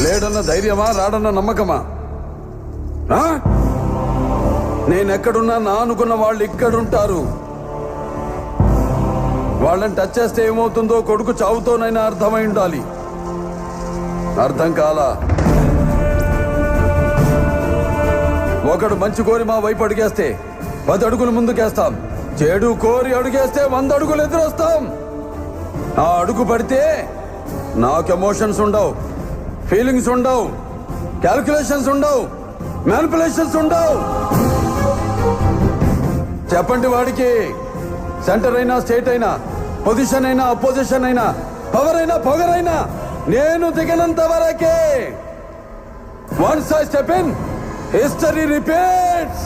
లేడన్న ధైర్యమా, రాడన్న నమ్మకమా? నేనెక్కడున్నా నా అనుకున్న వాళ్ళు ఇక్కడుంటారు. వాళ్ళని టచ్ చేస్తే ఏమవుతుందో కొడుకు చావుతోనైనా అర్థమై ఉండాలి. అర్థం కాలా? ఒకడు మంచి కోరి మా వైపు అడిగేస్తే 10 అడుగులు ముందుకేస్తాం. చెడు కోరి అడుగేస్తే 100 అడుగులు ఎదురొస్తాం. ఆ అడుగు పడితే నాకు ఎమోషన్స్ ఉండవు, ఫీలింగ్స్ ఉండవు, క్యాల్కులేషన్స్ ఉండవు, మ్యానిపులేషన్స్ ఉండవు. చెప్పండి వాడికి. సెంటర్ అయినా, స్టేట్ అయినా, పొజిషన్ అయినా, అపోజిషన్ అయినా, పవర్ అయినా, పొగరైనా నేను దిగనంత వరకే. Once I step in, history repeats.